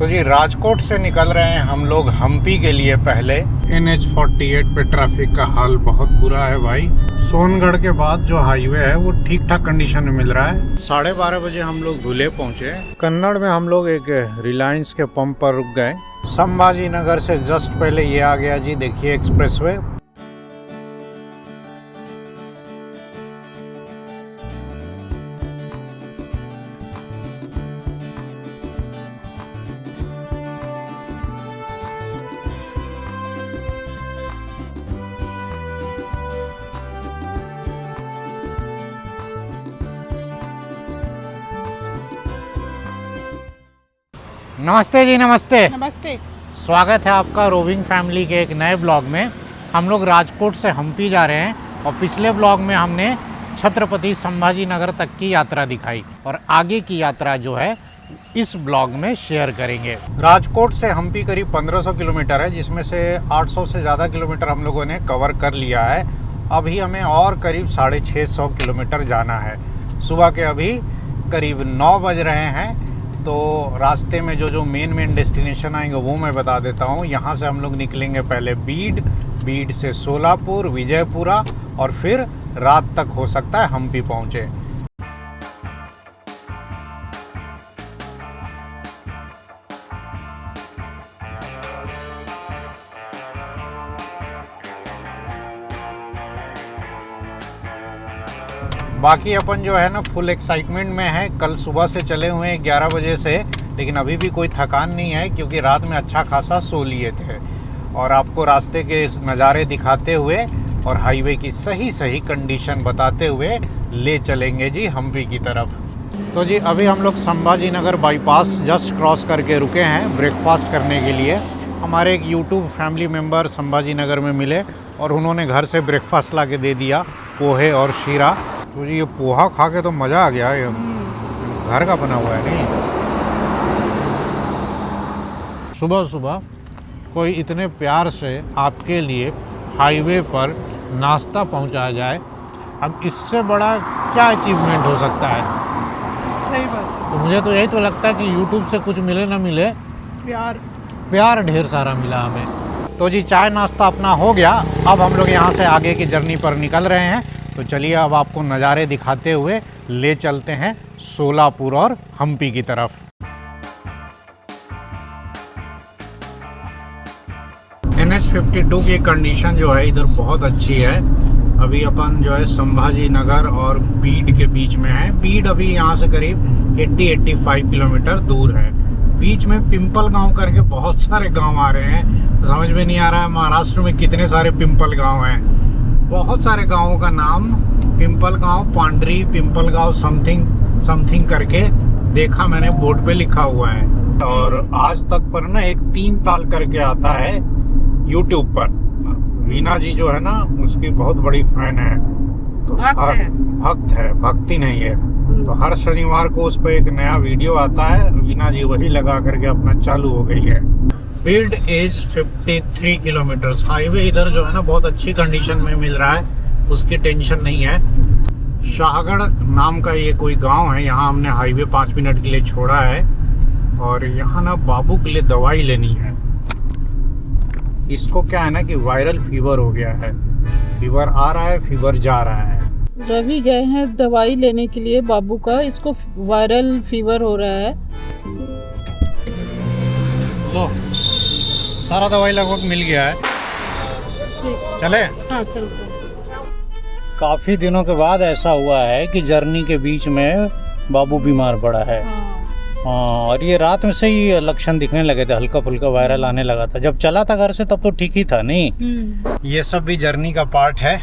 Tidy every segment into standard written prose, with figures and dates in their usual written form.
तो जी राजकोट से निकल रहे हैं हम लोग हम्पी के लिए। पहले NH48 पे ट्रैफिक का हाल बहुत बुरा है भाई। सोनगढ़ के बाद जो हाईवे है वो ठीक ठाक कंडीशन में मिल रहा है। 12:30 बजे हम लोग धुले पहुंचे। कन्नड़ में हम लोग एक रिलायंस के पंप पर रुक गए। संभाजी नगर से जस्ट पहले ये आ गया जी, देखिए एक्सप्रेसवे। नमस्ते जी, नमस्ते। नमस्ते। स्वागत है आपका रोविंग फैमिली के एक नए ब्लॉग में। हम लोग राजकोट से हम्पी जा रहे हैं और पिछले ब्लॉग में हमने छत्रपति संभाजी नगर तक की यात्रा दिखाई और आगे की यात्रा जो है इस ब्लॉग में शेयर करेंगे। राजकोट से हम्पी करीब 1500 किलोमीटर है, जिसमें से 800 से ज़्यादा किलोमीटर हम लोगों ने कवर कर लिया है। अभी हमें और करीब 650 किलोमीटर जाना है। सुबह के अभी करीब 9 बज रहे हैं। तो रास्ते में जो मेन डेस्टिनेशन आएंगे वो मैं बता देता हूँ। यहाँ से हम लोग निकलेंगे पहले बीड से सोलापुर, विजयपुरा और फिर रात तक हो सकता है हम्पी पहुँचे। बाकी अपन जो है ना फुल एक्साइटमेंट में है। कल सुबह से चले हुए हैं 11 बजे से, लेकिन अभी भी कोई थकान नहीं है क्योंकि रात में अच्छा खासा सो लिए थे। और आपको रास्ते के नज़ारे दिखाते हुए और हाईवे की सही कंडीशन बताते हुए ले चलेंगे जी हम्पी की तरफ। तो जी अभी हम लोग Sambhaji Nagar bypass just cross करके रुके हैं ब्रेकफास्ट करने के लिए। हमारे एक YouTube family member Sambhaji Nagar में मिले और उन्होंने घर से ब्रेकफास्ट ला के दे दिया, पोहे और शीरा। तो जी ये पोहा खा के तो मज़ा आ गया। ये घर का बना हुआ है नहीं। सुबह सुबह कोई इतने प्यार से आपके लिए हाईवे पर नाश्ता पहुंचाया जाए, अब इससे बड़ा क्या अचीवमेंट हो सकता है। सही बात। तो मुझे तो यही तो लगता है कि यूट्यूब से कुछ मिले ना मिले, प्यार ढेर सारा मिला हमें। तो जी चाय नाश्ता अपना हो गया। अब हम लोग यहाँ से आगे की जर्नी पर निकल रहे हैं। तो चलिए अब आपको नज़ारे दिखाते हुए ले चलते हैं सोलापुर और हम्पी की तरफ। NH52 की कंडीशन जो है इधर बहुत अच्छी है। अभी अपन जो है संभाजी नगर और बीड के बीच में है। बीड अभी यहाँ से करीब 80-85 किलोमीटर दूर है। बीच में पिंपल गांव करके बहुत सारे गांव आ रहे हैं। समझ में नहीं आ रहा है महाराष्ट्र में कितने सारे पिंपल गांव हैं। बहुत सारे गांवों का नाम पिंपल गांव, पांडरी, पिंपल गांव समथिंग करके देखा मैंने, बोर्ड पे लिखा हुआ है। और आज तक पर ना एक 3 ताल करके आता है यूट्यूब पर। वीना जी जो है ना उसकी बहुत बड़ी फैन है। तो भक्त है, भक्ति नहीं है। तो हर शनिवार को उस पर एक नया वीडियो आता है। वीना जी वही लगा करके अपना चालू हो गई है। Beed is 53 kilometres. हाईवे इधर जो है ना बहुत अच्छी कंडीशन में मिल रहा है, उसकी टेंशन नहीं है। शाहगढ़ नाम का ये कोई गांव है, यहाँ हमने हाईवे 5 मिनट के लिए छोड़ा है। और यहाँ ना बाबू के लिए दवाई लेनी है। इसको क्या है ना कि वायरल फीवर हो गया है। फीवर आ रहा है, फीवर जा रहा है। रवि गए हैं दवाई लेने के लिए बाबू का, इसको वायरल फीवर हो रहा है। लो सारा दवाई लगभग मिल गया है। चले? हाँ चलते। काफी दिनों के बाद ऐसा हुआ है कि जर्नी के बीच में बाबू बीमार पड़ा है। हाँ, और ये रात में से ही लक्षण दिखने लगे थे, हल्का फुल्का वायरल आने लगा था। जब चला था घर से तब तो ठीक ही था नहीं। ये सब भी जर्नी का पार्ट है,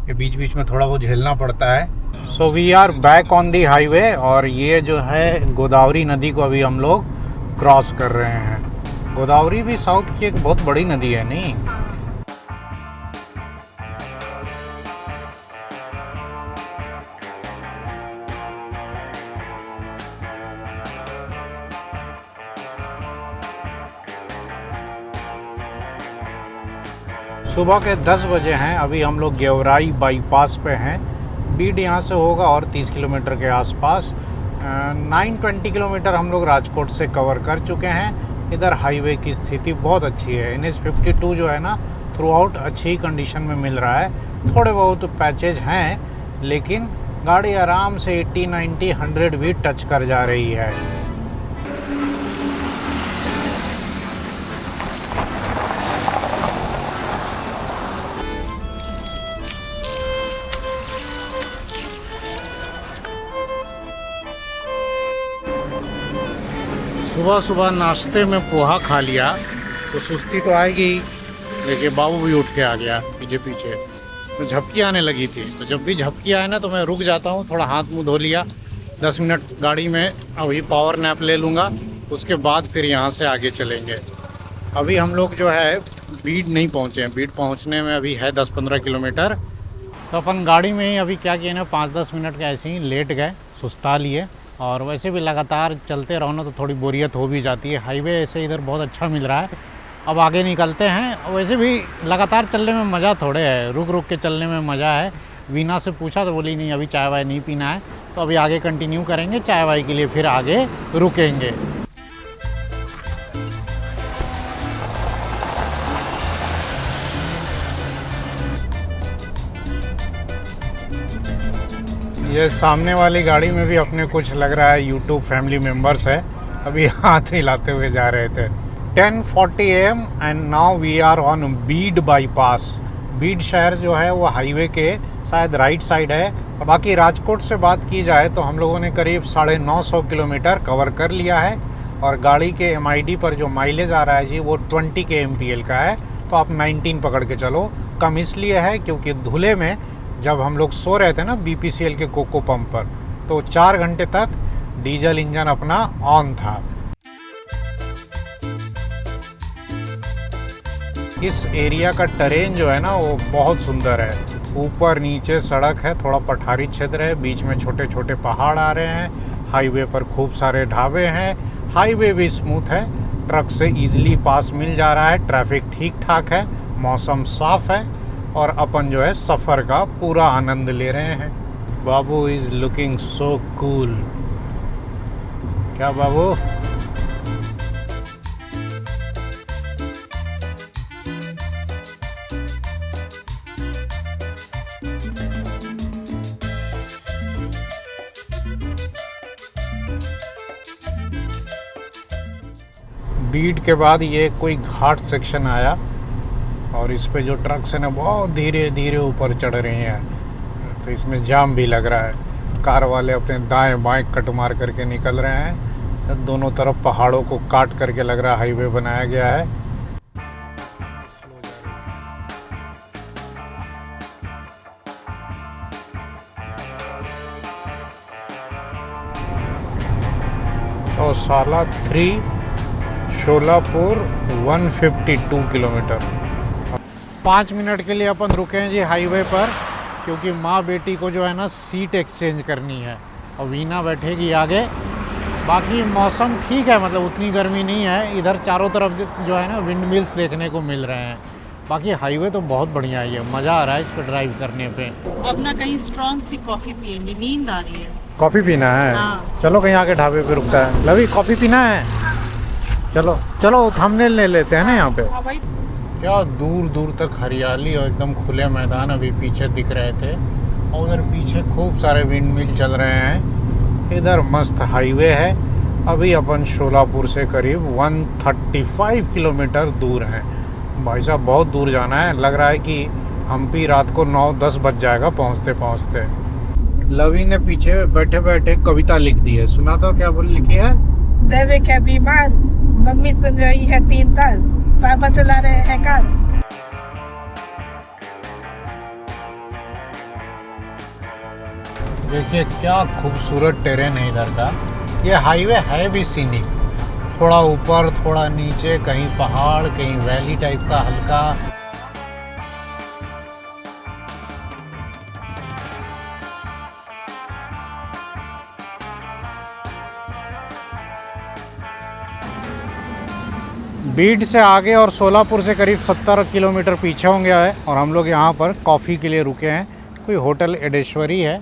ये बीच बीच में थोड़ा बहुत झेलना पड़ता है। So we are back on the highway और ये जो है गोदावरी नदी को अभी हम लोग क्रॉस कर रहे हैं। गोदावरी भी साउथ की एक बहुत बड़ी नदी है नहीं। सुबह के 10 बजे हैं। अभी हम लोग गेवराई बाईपास पे हैं। बीड यहाँ से होगा और 30 किलोमीटर के आसपास। 920 किलोमीटर हम लोग राजकोट से कवर कर चुके हैं इधर हाईवे की स्थिति बहुत अच्छी है। NH52 जो है ना थ्रू आउट अच्छी कंडीशन में मिल रहा है। थोड़े बहुत पैचेज हैं लेकिन गाड़ी आराम से 80, 90, 100 भी टच कर जा रही है। सुबह सुबह नाश्ते में पोहा खा लिया तो सुस्ती तो आएगी। देखिए बाबू भी उठ के आ गया पीछे पीछे, तो झपकी आने लगी थी। तो जब भी झपकी आए ना तो मैं रुक जाता हूँ, थोड़ा हाथ मुंह धो लिया, 10 मिनट गाड़ी में अभी पावर नैप ले लूँगा, उसके बाद फिर यहाँ से आगे चलेंगे। अभी हम लोग जो है बीड नहीं पहुँचे हैं, बीड पहुँचने में अभी है 10-15 किलोमीटर। तो अपन गाड़ी में ही अभी क्या किए ना 5-10 मिनट का ऐसे ही लेट गए, सुस्ता लिए। और वैसे भी लगातार चलते रहो ना तो थोड़ी बोरियत हो भी जाती है। हाईवे ऐसे इधर बहुत अच्छा मिल रहा है। अब आगे निकलते हैं। वैसे भी लगातार चलने में मज़ा थोड़े है, रुक रुक के चलने में मज़ा है। वीना से पूछा तो बोली नहीं अभी चाय वाय नहीं पीना है, तो अभी आगे कंटिन्यू करेंगे चाय वाय के लिए, फिर आगे रुकेंगे। ये सामने वाली गाड़ी में भी अपने कुछ लग रहा है यूट्यूब फैमिली मेम्बर्स है, अभी हाथ हिलाते हुए जा रहे थे। 10:40 AM and now we are on Beed bypass. Beed शहर जो है वो हाईवे के शायद राइट साइड है। बाकी राजकोट से बात की जाए तो हम लोगों ने करीब 950 किलोमीटर कवर कर लिया है। और गाड़ी के MID पर जो माइलेज आ रहा है जी वो 20 kmpl का है, तो आप 19 पकड़ के चलो। कम इसलिए है क्योंकि धुले में जब हम लोग सो रहे थे ना BPCL के कोको पंप पर, तो 4 घंटे तक डीजल इंजन अपना ऑन था। इस एरिया का टेरेन जो है ना वो बहुत सुंदर है। ऊपर नीचे सड़क है, थोड़ा पठारी क्षेत्र है, बीच में छोटे छोटे पहाड़ आ रहे हैं। हाईवे पर खूब सारे ढाबे हैं। हाईवे भी स्मूथ है, ट्रक से इजीली पास मिल जा रहा है। ट्रैफिक ठीक ठाक है, मौसम साफ है और अपन जो है सफ़र का पूरा आनंद ले रहे हैं। बाबू इज़ लुकिंग सो कूल। क्या बाबू? बीड के बाद ये कोई घाट सेक्शन आया और इस पे जो ट्रक्स है ना बहुत धीरे धीरे ऊपर चढ़ रही हैं, तो इसमें जाम भी लग रहा है। कार वाले अपने दाएं बाएं कट मार करके निकल रहे हैं। दोनों तरफ पहाड़ों को काट करके लग रहा है हाईवे बनाया गया है। तो साला 3 शोलापुर 152 किलोमीटर। 5 मिनट के लिए अपन रुके हैं जी हाईवे पर, क्योंकि माँ बेटी को जो है ना सीट एक्सचेंज करनी है और वीना बैठेगी आगे। बाकी मौसम ठीक है, मतलब उतनी गर्मी नहीं है। इधर चारों तरफ जो है ना विंड मिल्स देखने को मिल रहे हैं। बाकी हाईवे तो बहुत बढ़िया है, मज़ा आ रहा है इस पर ड्राइव करने पे। अब ना कहीं स्ट्रॉन्ग सी कॉफ़ी पियेंगे, नींद आ रही है। कॉफ़ी पीना है? हाँ। चलो कहीं आके ढाबे पे रुकता है। लवी कॉफ़ी पीना है? चलो चलो थंबनेल ले लेते हैं ना यहाँ पे। हाँ भाई। क्या दूर दूर तक हरियाली और एकदम खुले मैदान अभी पीछे दिख रहे थे, और उधर पीछे खूब सारे विंड मिल चल रहे हैं। इधर मस्त हाईवे है। अभी अपन शोलापुर से करीब 135 किलोमीटर दूर हैं। भाई साहब बहुत दूर जाना है। लग रहा है कि हम्पी रात को 9-10 बज जाएगा पहुँचते पहुँचते। लवी ने पीछे बैठे बैठे कविता लिख दी है, सुना तो क्या बोल लिखी है? देवे क्या बीमार, मम्मी सुन रही है 3 ताल, पापा चला रहे हैं कार। देखिए क्या खूबसूरत टेरेन है इधर का। ये हाईवे है भी सीनिक, थोड़ा ऊपर थोड़ा नीचे, कहीं पहाड़ कहीं वैली टाइप का हल्का। बीड से आगे और सोलापुर से करीब 70 किलोमीटर पीछे होंगे और हम लोग यहाँ पर कॉफ़ी के लिए रुके हैं। कोई होटल एडेश्वरी है।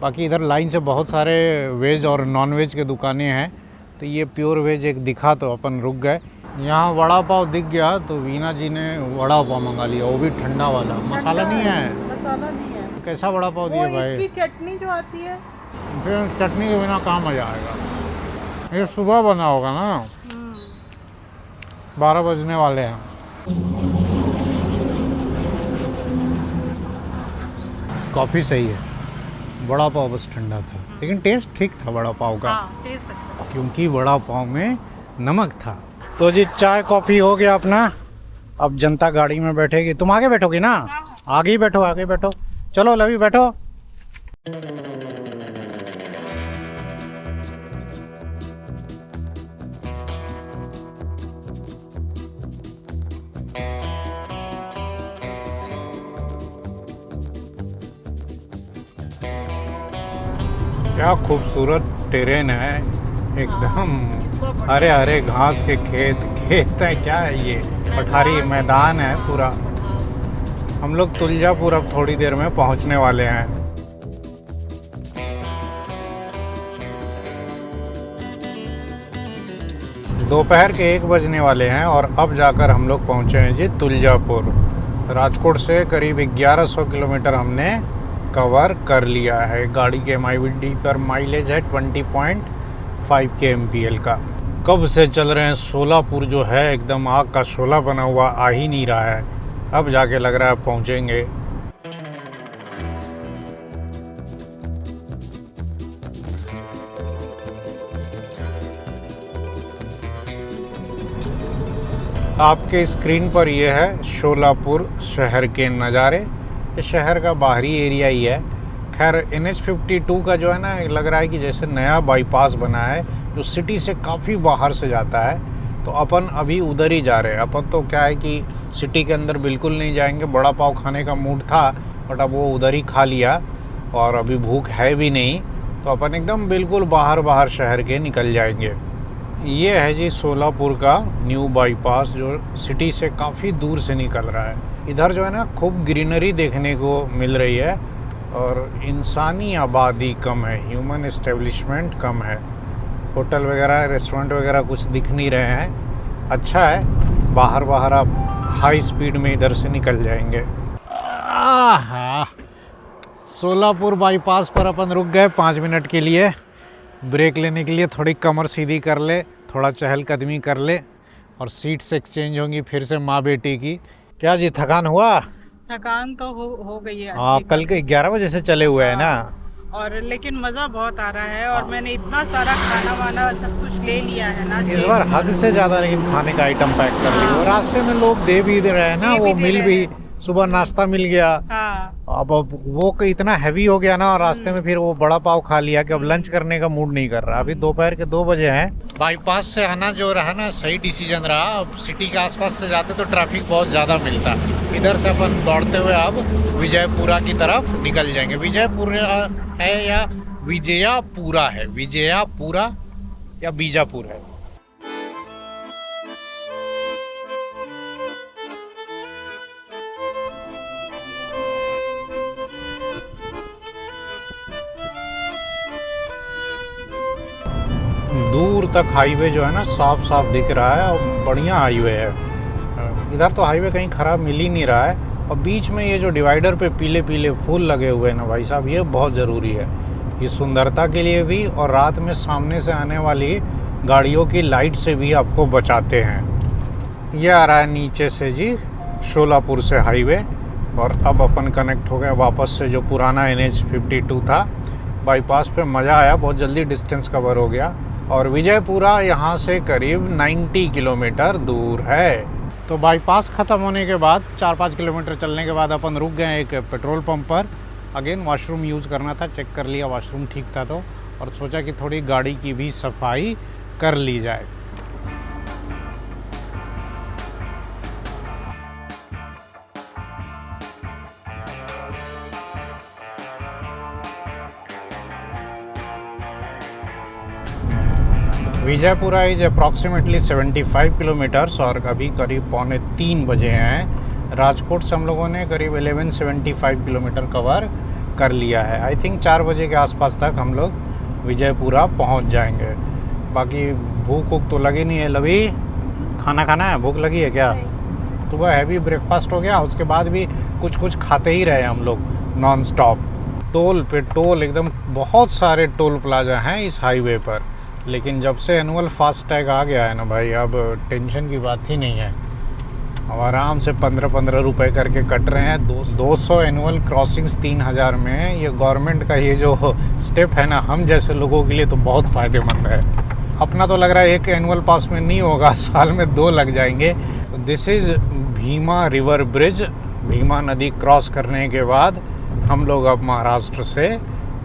बाकी इधर लाइन से बहुत सारे वेज और नॉन वेज के दुकानें हैं, तो ये प्योर वेज एक दिखा तो अपन रुक गए। यहाँ वड़ा पाव दिख गया तो वीना जी ने वड़ा पाव मंगा लिया, वो भी ठंडा वाला। मसाला नहीं है, मसाला नहीं है। कैसा वड़ा पाव दिया भाई? इसकी चटनी जो आती है, फिर चटनी के बिना कहाँ मज़ा आएगा। ये सुबह बना होगा ना, 12 बजने वाले हैं। कॉफ़ी सही है, वड़ा पाव बस ठंडा था, लेकिन टेस्ट ठीक था वड़ा पाव का। टेस्ट अच्छा। क्योंकि वड़ा पाव में नमक था। तो जी चाय कॉफ़ी हो गया अपना। अब जनता गाड़ी में बैठेगी। तुम आगे बैठोगी ना? आगे ही बैठो, आगे बैठो। चलो लवी बैठो। क्या खूबसूरत टेरेन है, एकदम हरे हरे घास के खेत है। क्या है ये? पठारी मैदान है पूरा। हम लोग तुलजापुर अब थोड़ी देर में पहुंचने वाले हैं। दोपहर के 1 बजने वाले हैं और अब जाकर हम लोग पहुंचे हैं जी तुलजापुर। राजकोट से करीब 1100 किलोमीटर हमने कवर कर लिया है। गाड़ी के MID पर माइलेज है 20.5 kmpl का। कब से चल रहे हैं, सोलापुर जो है एकदम आग का शोला बना हुआ, आ ही नहीं रहा है। अब जाके लग रहा है पहुंचेंगे। आपके स्क्रीन पर ये है शोलापुर शहर के नज़ारे। ये शहर का बाहरी एरिया ही है। खैर NH52 का जो है ना, लग रहा है कि जैसे नया बाईपास बना है जो सिटी से काफ़ी बाहर से जाता है। तो अपन अभी उधर ही जा रहे हैं। अपन तो क्या है कि सिटी के अंदर बिल्कुल नहीं जाएंगे। बड़ा पाव खाने का मूड था बट अब वो उधर ही खा लिया और अभी भूख है भी नहीं, तो अपन एकदम बिल्कुल बाहर शहर के निकल जाएंगे। ये है जी सोलापुर का न्यू बाईपास जो सिटी से काफ़ी दूर से निकल रहा है। इधर जो है ना खूब ग्रीनरी देखने को मिल रही है और इंसानी आबादी कम है, ह्यूमन एस्टेब्लिशमेंट कम है। होटल वगैरह रेस्टोरेंट वगैरह कुछ दिख नहीं रहे हैं। अच्छा है, बाहर आप हाई स्पीड में इधर से निकल जाएंगे। सोलापुर बाईपास पर अपन रुक गए 5 मिनट के लिए, ब्रेक लेने के लिए। थोड़ी कमर सीधी कर ले, थोड़ा चहलकदमी कर ले और सीट्स एक्सचेंज होंगी फिर से माँ बेटी की। क्या जी, थकान हुआ? थकान तो हो गई है। हाँ, कल के 11 बजे से चले हुए हैं ना। और लेकिन मज़ा बहुत आ रहा है और मैंने इतना सारा खाना वाना सब कुछ ले लिया है ना इस बार हद से ज़्यादा लेकिन खाने का आइटम पैक कर लिया। रास्ते में लोग दे भी रहे हैं ना, वो मिल भी, सुबह नाश्ता मिल गया। अब वो इतना हैवी हो गया ना रास्ते में, फिर वो बड़ा पाव खा लिया कि अब लंच करने का मूड नहीं कर रहा। अभी दोपहर के 2 बजे हैं। बाईपास से आना जो रहा ना, सही डिसीजन रहा। अब सिटी के आसपास से जाते तो ट्रैफिक बहुत ज़्यादा मिलता। इधर से अपन दौड़ते हुए अब विजयपुरा की तरफ निकल जाएंगे। विजयपुरा है या विजयापुरा है? विजयापुरा या बीजापुर है? दूर तक हाईवे जो है ना साफ साफ दिख रहा है और बढ़िया हाईवे है। इधर तो हाईवे कहीं ख़राब मिल ही नहीं रहा है। और बीच में ये जो डिवाइडर पे पीले पीले फूल लगे हुए हैं ना भाई साहब, ये बहुत ज़रूरी है। ये सुंदरता के लिए भी और रात में सामने से आने वाली गाड़ियों की लाइट से भी आपको बचाते हैं। ये आ रहा है नीचे से जी शोलापुर से हाईवे। और अब अपन कनेक्ट हो गए वापस से जो पुराना NH52 था बाईपास पे। मज़ा आया, बहुत जल्दी डिस्टेंस कवर हो गया। और विजयपुरा यहाँ से करीब 90 किलोमीटर दूर है। तो बाईपास ख़त्म होने के बाद 4-5 किलोमीटर चलने के बाद अपन रुक गए एक पेट्रोल पंप पर। अगेन वॉशरूम यूज़ करना था, चेक कर लिया वॉशरूम ठीक था तो, और सोचा कि थोड़ी गाड़ी की भी सफाई कर ली जाए। विजयपुरा इज अप्रॉक्सीमेटली 75 किलोमीटर्स और अभी करीब 2:45 बजे हैं। राजकोट से हम लोगों ने करीब 1175 किलोमीटर कवर कर लिया है। आई थिंक 4 बजे के आसपास तक हम लोग विजयपुरा पहुंच जाएंगे। बाकी भूख तो लगी नहीं है लवी? खाना खाना है, भूख लगी है क्या? सुबह हैवी ब्रेकफास्ट हो गया, उसके बाद भी कुछ कुछ खाते ही रहे हम लोग नॉन स्टॉप। टोल पे टोल, एकदम बहुत सारे टोल प्लाजा हैं इस हाईवे पर। लेकिन जब से एनुअल फास्टैग आ गया है ना भाई, अब टेंशन की बात ही नहीं है। अब आराम से 15-15 रुपए करके कट रहे हैं। 200 एनुअल क्रॉसिंग्स 3000 में। ये गवर्नमेंट का ये जो स्टेप है ना, हम जैसे लोगों के लिए तो बहुत फ़ायदेमंद है। अपना तो लग रहा है एक एनुअल पास में नहीं होगा, साल में 2 लग जाएंगे। This is Bhima river bridge. Bhima नदी क्रॉस करने के बाद हम लोग अब महाराष्ट्र से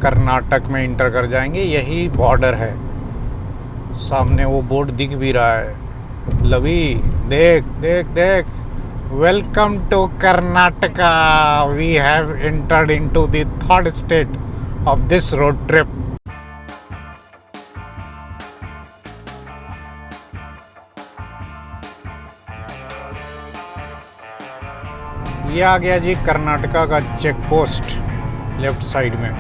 कर्नाटक में इंटर कर जाएंगे। यही बॉर्डर है। सामने वो बोर्ड दिख भी रहा है। लवी देख देख देख, welcome to Karnataka, we have entered into the third state of this road trip. ये आ गया जी कर्नाटका का चेक पोस्ट लेफ्ट साइड में।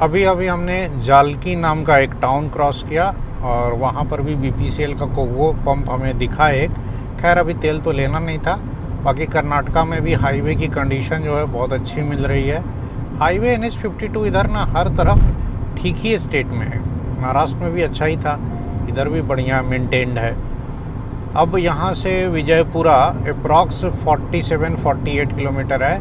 अभी हमने जालकी नाम का एक टाउन क्रॉस किया और वहाँ पर भी बीपीसीएल का कोगो पंप हमें दिखा एक। खैर अभी तेल तो लेना नहीं था। बाकी कर्नाटका में भी हाईवे की कंडीशन जो है बहुत अच्छी मिल रही है। हाईवे NH52 इधर ना हर तरफ ठीक ही स्टेट में है। महाराष्ट्र में भी अच्छा ही था, इधर भी बढ़िया मेंटेन्ड है। अब यहाँ से विजयपुरा अप्रॉक्स 47-48 किलोमीटर है।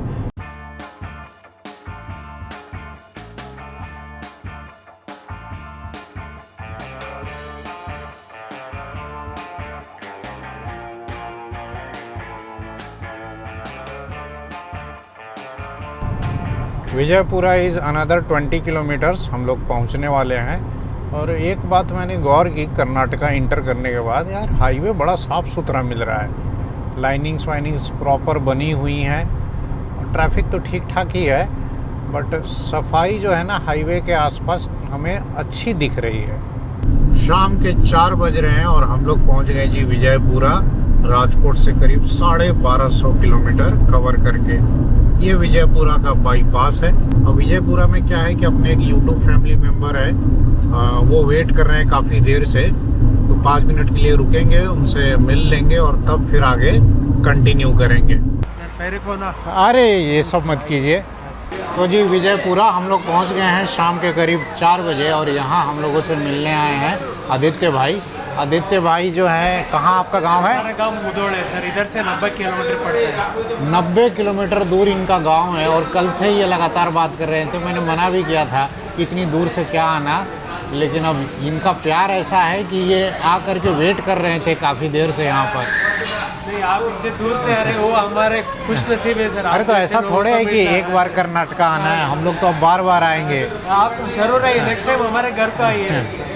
विजयपुरा इज़ अनदर 20 किलोमीटर्स हम लोग पहुँचने वाले हैं। और एक बात मैंने गौर की कर्नाटका इंटर करने के बाद, यार हाईवे बड़ा साफ़ सुथरा मिल रहा है। लाइनिंग्स वाइनिंग्स प्रॉपर बनी हुई हैं। ट्रैफिक तो ठीक ठाक ही है, बट सफाई जो है ना हाईवे के आसपास हमें अच्छी दिख रही है। शाम के 4 बज रहे हैं और हम लोग पहुंच गए जी विजयपुरा। राजकोट से करीब 1250 किलोमीटर कवर करके। ये विजयपुरा का बाईपास है। और विजयपुरा में क्या है कि अपने एक यूट्यूब फैमिली मेम्बर है, वो वेट कर रहे हैं काफ़ी देर से, तो 5 मिनट के लिए रुकेंगे, उनसे मिल लेंगे और तब फिर आगे कंटिन्यू करेंगे। अरे ये सब मत कीजिए। तो जी विजयपुरा हम लोग पहुंच गए हैं शाम के करीब 4 बजे और यहाँ हम लोगों से मिलने आए हैं आदित्य भाई। आदित्य भाई जो है, कहाँ आपका गांव है? हमारा गांव मुदोल है सर, इधर से 90 किलोमीटर पड़ता है। 90 किलोमीटर दूर इनका गांव है और कल से ही ये लगातार बात कर रहे हैं। तो मैंने मना भी किया था कि इतनी दूर से क्या आना, लेकिन अब इनका प्यार ऐसा है कि ये आ करके वेट कर रहे थे काफ़ी देर से यहाँ पर। नहीं, आप इतने दूर से आ रहे हो, हमारे खुश नसीब है सर। अरे तो ऐसा थोड़े है कि एक बार कर्नाटका आना है, हम लोग तो अब बार बार आएंगे। आप जरूर आइए, नेक्स्ट टाइम हमारे घर पे आइए।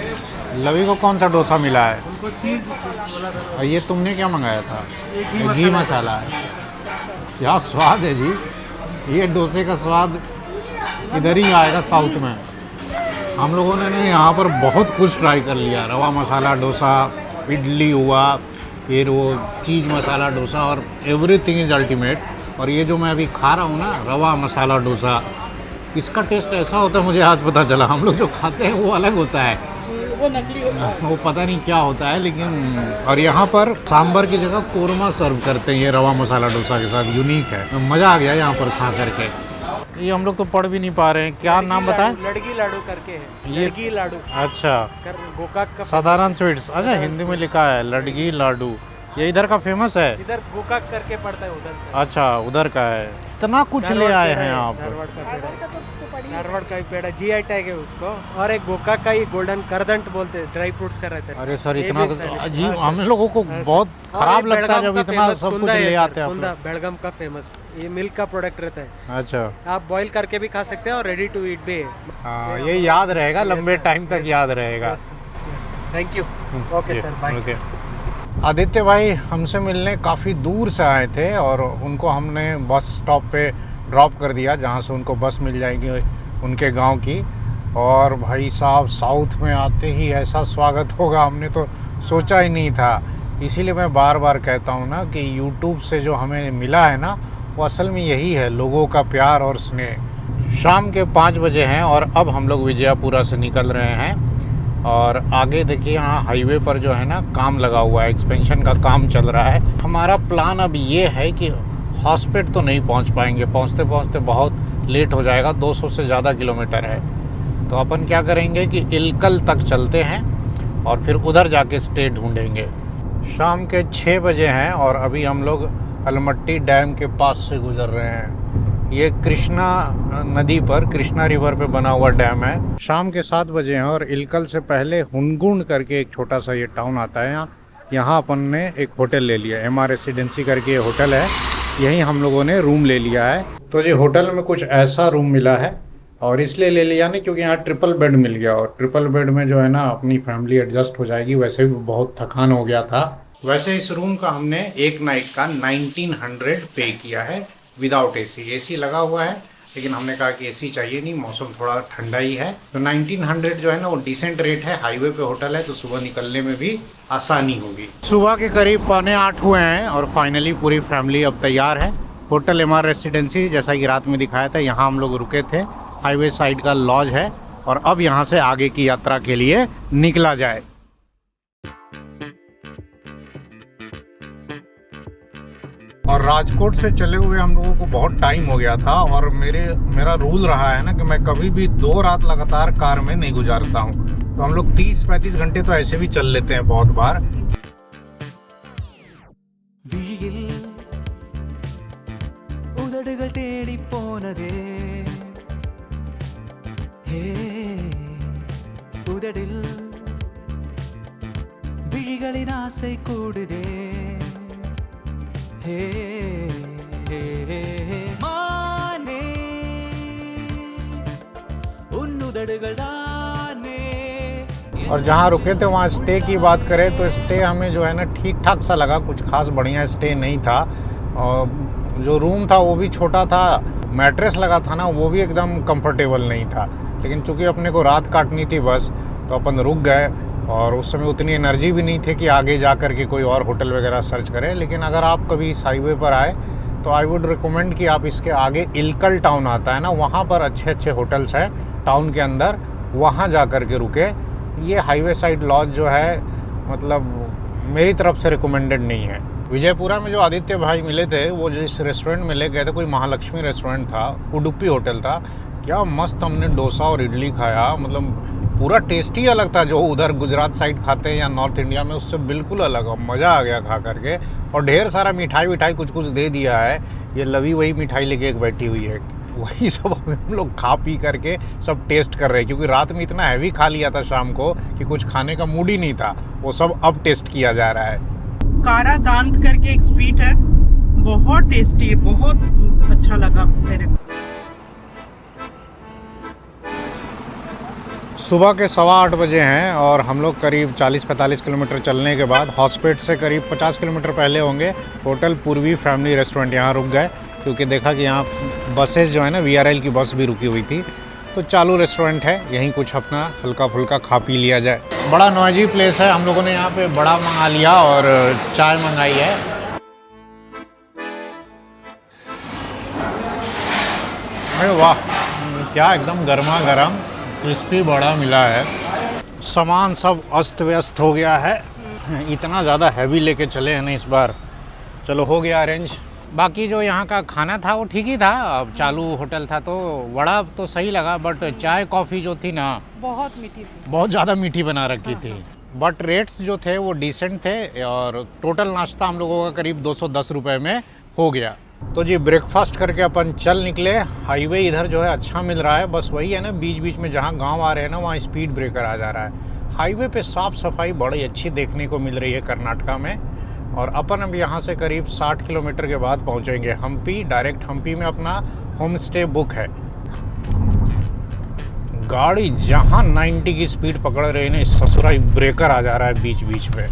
लवी को कौन सा डोसा मिला है? उनको चीज़ बोला था। और ये तुमने क्या मंगाया था? ये घी मसाला है। क्या स्वाद है जी। ये डोसे का स्वाद इधर ही आएगा साउथ में। हम लोगों ने यहाँ पर बहुत कुछ ट्राई कर लिया। रवा मसाला डोसा, इडली हुआ, फिर वो चीज़ मसाला डोसा, और एवरीथिंग इज़ अल्टीमेट। और ये जो मैं अभी खा रहा हूँ ना, रवा मसाला डोसा, इसका टेस्ट ऐसा होता है मुझे आज पता चला। हम लोग जो खाते हैं वो अलग होता है, वो नकली होता है। वो पता नहीं क्या होता है लेकिन। और यहाँ पर सांभर की जगह कोरमा सर्व करते हैं ये रवा मसाला डोसा के साथ। यूनिक है, मज़ा आ गया यहाँ पर खा करके। ये हम लोग तो पढ़ भी नहीं पा रहे हैं, क्या नाम बताएं? लड़की लाडू करके है। ये लड़की लाडू। अच्छा, गोकाक का साधारण स्वीट्स। अच्छा, हिंदी में लिखा है लड़की लाडू। ये इधर का फेमस है? इधर गोकाक करके पड़ता है उधर। अच्छा, उधर का है। इतना कुछ ले आए हैं आप। धारवाड़ का ही पेड़ा GI टैग है उसको। और एक गोकाक का ही गोल्डन करदंट बोलते हैं, ड्राई फ्रूट्स का रहता है। अरे सर, इतना अजीब, हम लोगों को बहुत खराब लगता है जब इतना सब कुछ ले आते हैं। बेलगाम का फेमस ये मिल्क का प्रोडक्ट रहता है। अच्छा, आप बॉईल करके भी खा सकते हैं और रेडी टू ईट भी है। हाँ, ये याद रहेगा, लंबे टाइम तक याद रहेगा। Thank you. Okay sir, bye. Aditya भाई हमसे मिलने काफ़ी दूर से आए थे और उनको हमने बस स्टॉप पे ड्रॉप कर दिया, जहाँ से उनको बस मिल जाएगी उनके गांव की। और भाई साहब, साउथ में आते ही ऐसा स्वागत होगा हमने तो सोचा ही नहीं था। इसीलिए मैं बार बार कहता हूँ ना कि यूट्यूब से जो हमें मिला है ना, वो असल में यही है, लोगों का प्यार और स्नेह। शाम के 5 बजे हैं और अब हम लोग विजयपुरा से निकल रहे हैं। और आगे देखिए यहाँ हाईवे पर जो है ना काम लगा हुआ है, एक्सपेंशन का काम चल रहा है। हमारा प्लान अब ये है कि हॉस्पिटल तो नहीं पहुँच पाएंगे, पहुँचते पहुँचते बहुत लेट हो जाएगा, 200 से ज़्यादा किलोमीटर है। तो अपन क्या करेंगे कि इलकल तक चलते हैं और फिर उधर जाके स्टे ढूंढेंगे। शाम के 6 बजे हैं और अभी हम लोग अलमट्टी डैम के पास से गुजर रहे हैं। ये कृष्णा नदी पर, कृष्णा रिवर पे बना हुआ डैम है। शाम के 7 बजे हैं और इलकल से पहले हुनगुंड करके एक छोटा सा ये टाउन आता है। यहाँ अपन ने एक होटल ले लिया, MR रेसिडेंसी करके ये होटल है, यहीं हम लोगों ने रूम ले लिया है। तो ये होटल में कुछ ऐसा रूम मिला है और इसलिए ले लिया नहीं क्योंकि यहाँ ट्रिपल बेड मिल गया, और ट्रिपल बेड में जो है ना अपनी फैमिली एडजस्ट हो जाएगी। वैसे भी बहुत थकान हो गया था। वैसे इस रूम का हमने एक नाइट का 1900 पे किया है विदाउट एसी लगा हुआ है, लेकिन हमने कहा कि एसी चाहिए नहीं, मौसम थोड़ा ठंडा ही है। तो 1900 जो है ना वो डिसेंट रेट है, हाईवे पे होटल है तो सुबह निकलने में भी आसानी होगी। सुबह के करीब 7:45 हुए हैं और फाइनली पूरी फैमिली अब तैयार है। होटल MR रेसिडेंसी जैसा कि रात में दिखाया था, यहाँ हम लोग रुके थे। हाईवे साइड का लॉज है और अब यहाँ से आगे की यात्रा के लिए निकला जाए। और राजकोट से चले हुए हम लोगों को बहुत टाइम हो गया था और मेरा रूल रहा है ना कि मैं कभी भी 2 रात लगातार कार में नहीं गुजारता हूँ। तो हम लोग 30-35 घंटे तो ऐसे भी चल लेते हैं बहुत बार। और जहाँ रुके थे वहाँ स्टे की बात करें तो स्टे हमें जो है ना ठीक ठाक सा लगा, कुछ खास बढ़िया स्टे नहीं था। और जो रूम था वो भी छोटा था, मैट्रेस लगा था ना वो भी एकदम कंफर्टेबल नहीं था। लेकिन चूंकि अपने को रात काटनी थी बस, तो अपन रुक गए। और उस समय उतनी एनर्जी भी नहीं थी कि आगे जा कर के कोई और होटल वगैरह सर्च करें। लेकिन अगर आप कभी इस हाईवे पर आए तो आई वुड रिकमेंड कि आप इसके आगे इलकल टाउन आता है ना, वहाँ पर अच्छे अच्छे होटल्स हैं टाउन के अंदर, वहाँ जा कर के रुके। ये हाईवे साइड लॉज जो है मतलब मेरी तरफ से रिकमेंडेड नहीं है। विजयपुरा में जो आदित्य भाई मिले थे वो जिस रेस्टोरेंट में ले गए थे, कोई महालक्ष्मी रेस्टोरेंट था, उडुपी होटल था, क्या मस्त हमने डोसा और इडली खाया। मतलब पूरा टेस्ट ही अलग था, जो उधर गुजरात साइड खाते हैं या नॉर्थ इंडिया में उससे बिल्कुल अलग। मज़ा आ गया खा करके। और ढेर सारा मिठाई कुछ दे दिया है। ये लवी वही मिठाई लेके एक बैठी हुई है, वही सब हम लोग खा पी करके सब टेस्ट कर रहे हैं, क्योंकि रात में इतना हैवी खा लिया था शाम को कि कुछ खाने का मूड ही नहीं था। वो सब अब टेस्ट किया जा रहा है। कारा दांत करके एक स्वीट है, बहुत टेस्टी है, बहुत अच्छा लगा मेरे को। सुबह के 8:15 बजे हैं और हम लोग करीब 40-45 किलोमीटर चलने के बाद हॉस्पिटल से करीब 50 किलोमीटर पहले होंगे होटल पूर्वी फैमिली रेस्टोरेंट, यहाँ रुक गए। क्योंकि देखा कि यहाँ बसेस जो है ना VRL की बस भी रुकी हुई थी, तो चालू रेस्टोरेंट है, यहीं कुछ अपना हल्का फुल्का खा पी लिया जाए। बड़ा नॉइजी प्लेस है। हम लोगों ने यहाँ पे बड़ा मंगा लिया और चाय मंगाई है। अरे वाह, क्या एकदम गर्मा गर्म क्रिस्पी बड़ा मिला है। सामान सब अस्त व्यस्त हो गया है, इतना ज़्यादा हैवी लेके चले हैं ना इस बार। चलो हो गया अरेंज। बाकी जो यहाँ का खाना था वो ठीक ही था, अब चालू होटल था तो वड़ा तो सही लगा, बट चाय कॉफ़ी जो थी ना बहुत मीठी थी, बहुत ज़्यादा मीठी बना रखी थी। बट रेट्स जो थे वो डिसेंट थे और टोटल नाश्ता हम लोगों का करीब 210 रुपये में हो गया। तो जी ब्रेकफास्ट करके अपन चल निकले। हाईवे इधर जो है अच्छा मिल रहा है, बस वही है ना बीच बीच में जहाँ गांव आ रहे हैं ना वहाँ स्पीड ब्रेकर आ जा रहा है। हाईवे पे साफ़ सफाई बड़ी अच्छी देखने को मिल रही है कर्नाटका में। और अपन अब यहाँ से करीब 60 किलोमीटर के बाद पहुँचेंगे हम्पी। डायरेक्ट हम्पी में अपना होम स्टे बुक है। गाड़ी जहाँ 90 की स्पीड पकड़ रही है ना, ससुराई ब्रेकर आ जा रहा है बीच बीच में।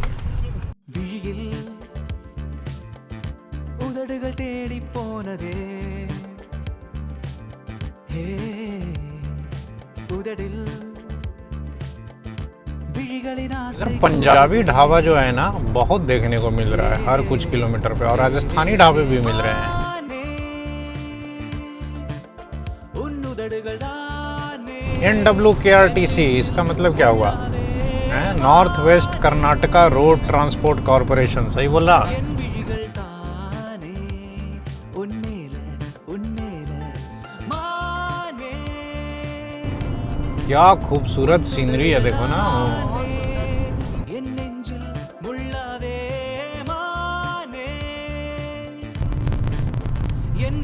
पंजाबी ढाबा जो है ना बहुत देखने को मिल रहा है हर कुछ किलोमीटर पे, और राजस्थानी ढाबे भी मिल रहे हैं। NWKRTC, इसका मतलब क्या हुआ? North west Karnataka road transport corporation, सही बोला? क्या खूबसूरत सीनरी है, देखो ना।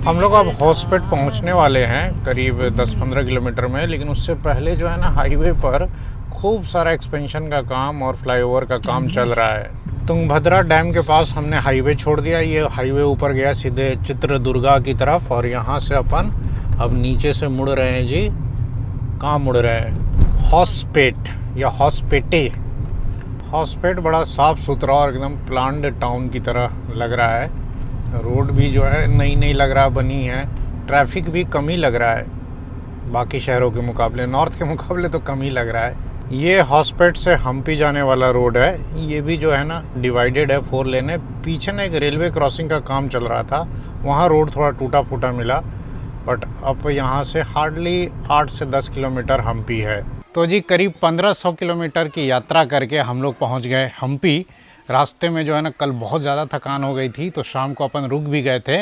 हम लोग अब हॉस्पेट पहुंचने वाले हैं करीब 10-15 किलोमीटर में, लेकिन उससे पहले जो है ना हाईवे पर खूब सारा एक्सपेंशन का काम और फ्लाईओवर का काम चल रहा है। तुंगभद्रा डैम के पास हमने हाईवे छोड़ दिया, ये हाईवे ऊपर गया सीधे चित्रदुर्गा की तरफ, और यहाँ से अपन अब नीचे से मुड़ रहे हैं जी। कहाँ मुड़ रहे हैं? हॉस्पेट या हॉस्पेटे। हॉस्पेट बड़ा साफ़ सुथरा और एकदम प्लान्ड टाउन की तरह लग रहा है। रोड भी जो है नई लग रहा बनी है, ट्रैफिक भी कम ही लग रहा है बाकी शहरों के मुकाबले, नॉर्थ के मुकाबले तो कम ही लग रहा है। ये हॉस्पेट से हम्पी जाने वाला रोड है, ये भी जो है ना डिवाइडेड है 4 लेन है। पीछे ना एक रेलवे क्रॉसिंग का काम चल रहा था, वहाँ रोड थोड़ा टूटा फूटा मिला, बट अब यहाँ से हार्डली 8 से 10 किलोमीटर हम्पी है। तो जी करीब 1500 किलोमीटर की यात्रा करके हम लोग पहुँच गए हम्पी। रास्ते में जो है ना कल बहुत ज़्यादा थकान हो गई थी, तो शाम को अपन रुक भी गए थे।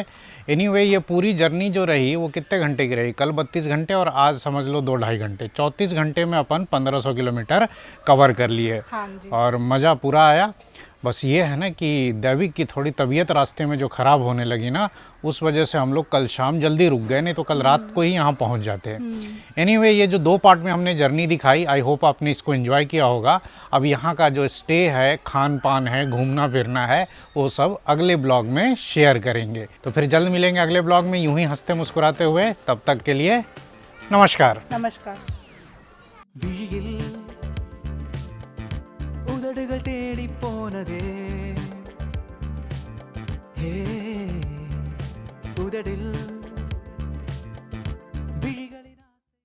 एनीवे ये पूरी जर्नी जो रही वो कितने घंटे की रही? कल 32 घंटे और आज समझ लो 2-2.5 घंटे, 34 घंटे में अपन 1500 किलोमीटर कवर कर लिए। हाँ जी। और मज़ा पूरा आया। बस ये है ना कि दैविक की थोड़ी तबीयत रास्ते में जो ख़राब होने लगी ना, उस वजह से हम लोग कल शाम जल्दी रुक गए, नहीं तो कल रात को ही यहाँ पहुँच जाते हैं। एनीवे ये जो 2 पार्ट में हमने जर्नी दिखाई, आई होप आपने इसको एंजॉय किया होगा। अब यहाँ का जो स्टे है, खान पान है, घूमना फिरना है, वो सब अगले ब्लॉग में शेयर करेंगे। तो फिर जल्द मिलेंगे अगले ब्लॉग में, यूं ही हंसते मुस्कुराते हुए। तब तक के लिए नमस्कार। नमस्कार। உதடுகள் தேடி போனதே உதடில்